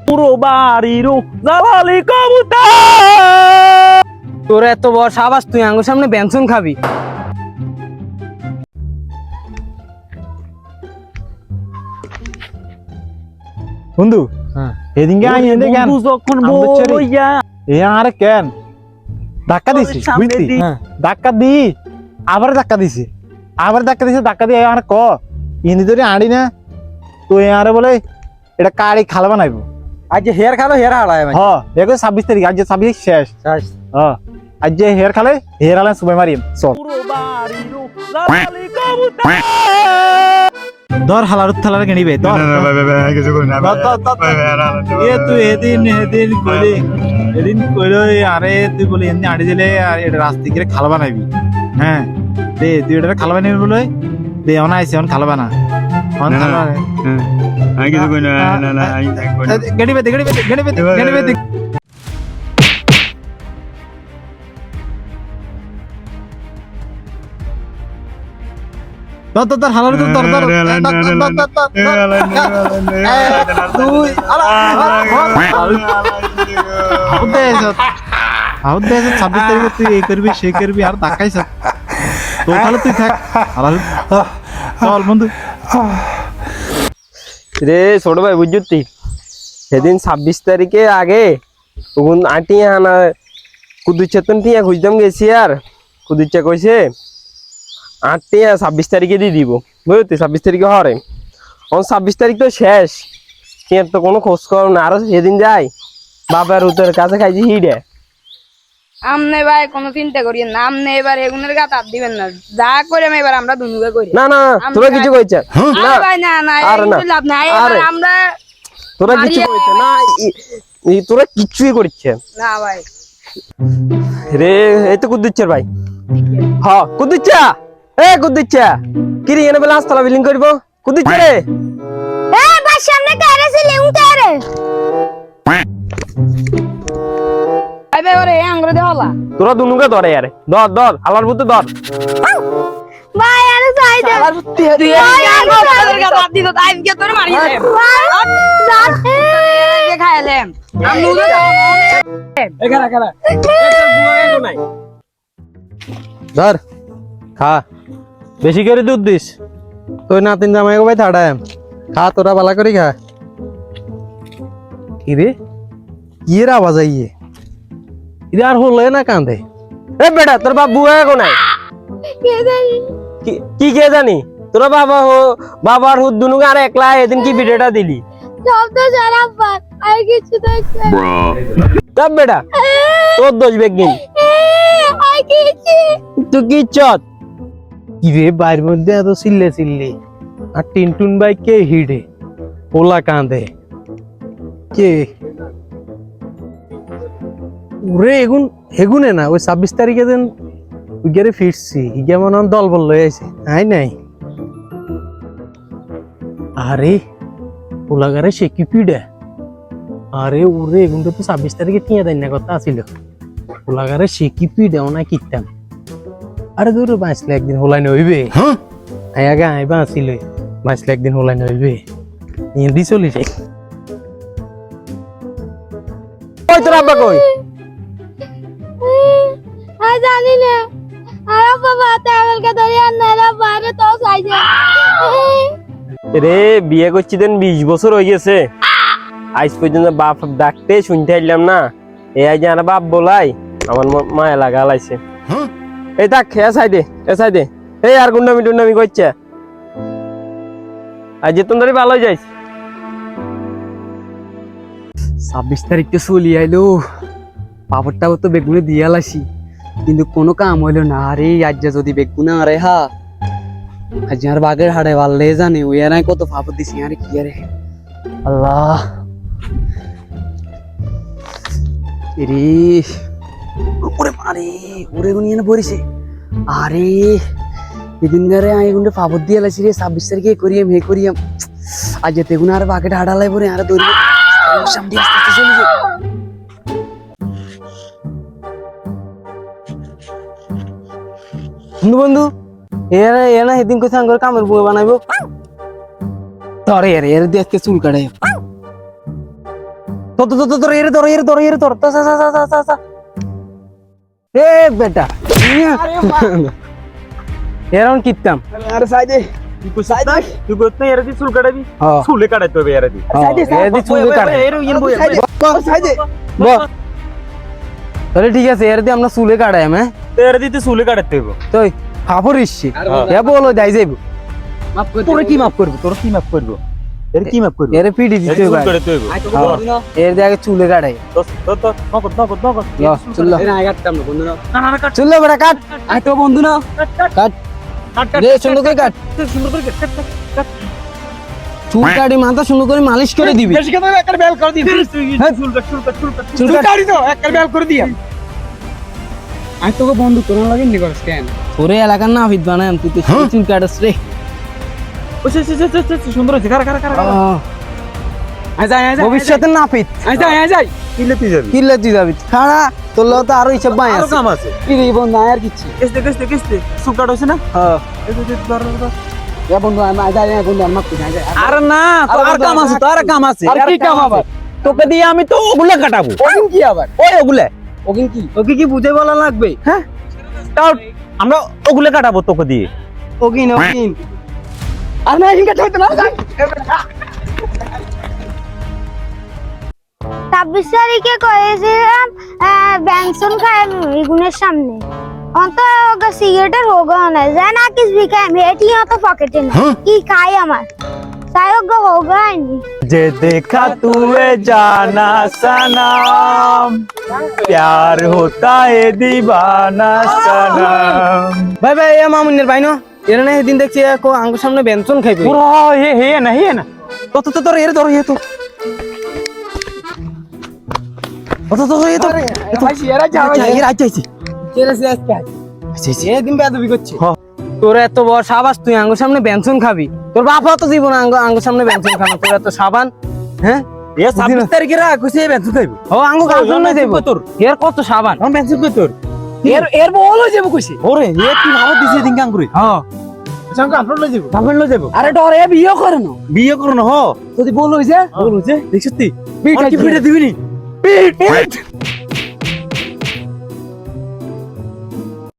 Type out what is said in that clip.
পুরো বাড়িরও জালালি কবুতর। তোর এত বড় সাবাস, তুই আঙ্গুর সামনে ব্যঞ্জন খাবি? বন্ধু হ্যাঁ এদিনকে আই এনে কেন বন্ধু যখন আমাদের ছেড়ে। বইয়া এ আরে কেন ধাক্কা দিছি তোর সামনে বুঝতি? দি। হ্যাঁ ধাক্কা দি আবার ধাক্কা দিছি ধাক্কা দিয়ে আর ক ইনি ধরে আড়ি না তুই আরে বলে এটা কাড়ি খাল বানাইবো। আজ যে হেয়ার খালো হেয়ার হারায় হ দেখো 26 তারিখ আজ 26 শেষ। আজ যে হেয়ার খালে হেয়ার আলান সুবাই মারিম চল পুরো বাড়িরও জালালি কবুতর। ধর হালার থালার গেনিবে ধর এ তুই এদিন কইলি আরে তুই বলে এমনি আড়ি দিলে আর এটা রাস্তা গিয়ে খাল বানাইবি। হ্যাঁ দে তুই এটা খাল বানাবি বলে দে অন আইছে অন খাল বানা অন খাল আমি কিছু কই না আমি থাকবো না। গেনিবে তোর হালার তো তোর তুই আউট 26 তারিখে তুই এই করবি সে করবি আর দেখাইছ তো তাহলে তুই থাক চল বন্ধু। রে ছোট ভাই বুঝছি সেদিন 26 তারিখে আগে তখন আটিয়া আনা কুদুচ্ছেতন টিয়া খুঁজতাম গেছি আর কুদুচ্ছা কইছে আটিয়া 26 তারিখে দিয়ে দিব বুঝলি 26 তারিখে হরে 26 তারিখ তো শেষ টিয়ার তো কোনো খোঁজ খবর না আরো সেদিন যাই বাবার উত্তর কাছে খাইছি হিডে আমনে ভাই কোনো চিন্তা করিয়েন না, আমনে এবার এগুনের গাত হাত দিবেন না, যা করে এবার আমরা দুনুকে করি। না না তোরা কিছু কইছ না ভাই না না আরে না, লাভ নাই, আরে। এবার আমরা তোরা কিছু কইছ না তোরা কিছুই করিচ্ছে না ভাই। রে এই তো কুদুচ্ছার ভাই হ্যাঁ কুদুচ্ছা কুদুচ্ছা কি রে এনে বেলা আস্তলা বিলিং করব কুদুচ্ছা রে এ ভাই সামনে কারে ছিলে উন কারে ভাই ভাই ওরে আঙ্গুরে দে হলা তোরা দুনুকে ধরে আরে ধর আলার বুতে ধর ভাই আরে যাই দে তুই আঙ্গুরের গাত হাত দিত টাইম কে তোরে মারি দে যার কে খাইলেম আমি উদে এখানে ধর খা বেশি করে দুধ দিস তুই না তিন জামাই ভাই থাড়ায় খা তোরা বালা করি খা কি রে কি এর আওয়াজ আইয়ে এটা আর হলো না কান্দে এ বেটা তোর বাবু এগো নাই কে জানি কি কে জানি তোরা বাবার হুদ দুনুকে আর একলা এদিন কি ভিডিওটা দিলি সব তো জানা পার আর কিছু দেখতে তব বেটা তোর দোষ বেগিন আর কিছু তুই কি চত কি রে বাইরের মধ্যে এত চিল্লে আর টিনটুন ভাই কে হিডে ওলা কাঁদে কে ওরে এগুনে না ওই 26 তারিখে দিন গেরে ফিরছি কেমন দল বল লয়ে আইছে আই নাই আরে ওলাগারে সে কি পিড়ে আরে ওরে এগুনটা তো 26 তারিখে টিয়া দেন না কথা আছিল ওলাগারে সে কি পিড়ে ওনা কিতাম আরে দূর বাঁচলে একদিন হোলাই নইবে আগে আইবা আসিল বাঁচলে একদিন হোলাই নইবে হিন্দি চলি যাই কই তোর আব্বা কই আর জানি না আর বাবা তাহলে ধরে আর না বাইরে তো সাইজে রে বিয়ে করছি দেন 20 বছর হয়ে গেছে আজ পর্যন্ত বাপ ডাকতে শুনতে আইলাম না এই আজ আর বাপ বলাই আমার মায়া লাগা লাইছে এই থাক এ সাইডে এই আর গুন্ডামি করছে আজ যে তোমরা ভালো যাইছ 26 তারিখ তো চলি আইলো পাপড়টাও তো বেগুনে দিয়ে আলাসি কিন্তু কোনো কাম হইলো না আরে আজ যদি বেগুনা আরে হা আজ আর বাগের হাড়ে পারলে জানে ওই আর কত পাপড় দিছি আরে কি আরে আল্লাহ রে ওরে মারে ওরে গুনিয়ে না পড়িছে আরে এদিন গারে আই গুন্ডে পাপড় দিয়ে আলাসি রে 26 তারিখে করিয়াম হে করিয়াম আজ তেগুনা আর বাগের হাড়ালাই পরে আর দৌড়ি সামনে আসতে চলে যায় বন্ধু এনা সেদিন কইছে আঙ্গুর কামের বুয়া বানাইবো ধরে এর দেখতে চুল কাটে তোর এর ধর এ বেটা এরকম কিতাম আরে সাইডে তুই করতে এর দি চুল কাটাবি হ্যাঁ। চুলে কাটাইতে হবে এর দি এর দি চুল কাটে সাইডে তাহলে ঠিক আছে এর দি আমরা চুলে কাটাই হ্যাঁ এর দি তুই চুলে কাটাইতে হবে তুই ফাফরিস এ বলো যাই যাইব তোরে কি মাফ করব তোর কি মাফ করব এর কি মাফ করব এর পিডি এর দিতে চুল হবে কাটাইতে হবে এর দি আগে চুলে কাটাই তো নগদ চুল না কাট চুল বেটা কাট আই তো বন্ধু না কাট কাট রে সুন্দর করে কাট সুন্দর করে কাট চুল কাটি মাথা সুন্দর করে মালিশ করে দিবি বেশি কথা একটা বেল করে দিবি চুল কাট চুল কাট কাটি তো একটা বেল করে দিয়া আই তোকে বন্ধু তোর লাগে নি করস কেন ওরে এলাকার না ফিট বানায় তুই তো চুল কাটস রে সুন্দর হয়েছে কারা ভবিষ্যতে না ফিট কিলে তুই যাবি কিল্লে তুই যাবি খাড়া তোর লগে তো আরো হিসাব বাই আরো আছে কাম আছে কি রে বন্ধু আর কিচ্ছু কিস্তে চুল কাট হয়েছে না হ্যাঁ এ বন্ধু আমি যাই বন্ধু আমার মাপ যাই আরে না তো আর কাম আছে তো আর কাম আছে আর কি কাম আবার তোকে দিয়ে আমি তো ওগুলা কাটাবো ওকিন কি আবার ওই ওগুলা ওকিন কি ওকে কি বুঝে বলা লাগবে হ্যাঁ তাও আমরা ওগুলা কাটাবো তোকে দিয়ে ওকিন আর না হিংকা চাইতে না 26 তারিখে কয়েছিলাম বেনসন খায় ইগুনের সামনে অন্তত ওকে সিগারেটের হোগা না যায় না কিস भी खाए मेटी तो पॉकेटे ना की खाए हमार सायोग होगा नहीं जे देखा तुए जाना सनम प्यार होता है दीवाना सनम ভাই ভাই এ মামুনের ভাই না এর না সেদিন দেখছি কো আঙ্গুর সামনে বেনসন খাইবে পুরো হে না তো তোর এর ধর হে তো ভাই এরা যাও এর আইছি চেরাসি আজকে এদিন বেদবি করছে তোর এত বড় সাবাস তুই আঙ্গুর সামনে বেনসন খাবি তোর বাপও তো জীবন আঙ্গুর সামনে বেনসন খাবে তোর এত সাবান হ্যাঁ এ 26 তারিখে রা কইছে বেঞ্চু খাইবো ও আঙ্গুর কাউন্ট নাই দেব তোর এর কত সাবান কোন বেঞ্চু কই তোর এর বল হয়ে যাবে কইছে ওরে এ কি ভাব দিছে দিন কাঙ্গুরি হ্যাঁ সঙ্গে আপলোড লই যাব ভাবন লো যাবো আরে ডরে বিয়ে করে না বিয়ে করো না হ যদি বল হইছে বলু যে দেখছিস তুই পিঠ কি পিঠে দিবি নি পিঠ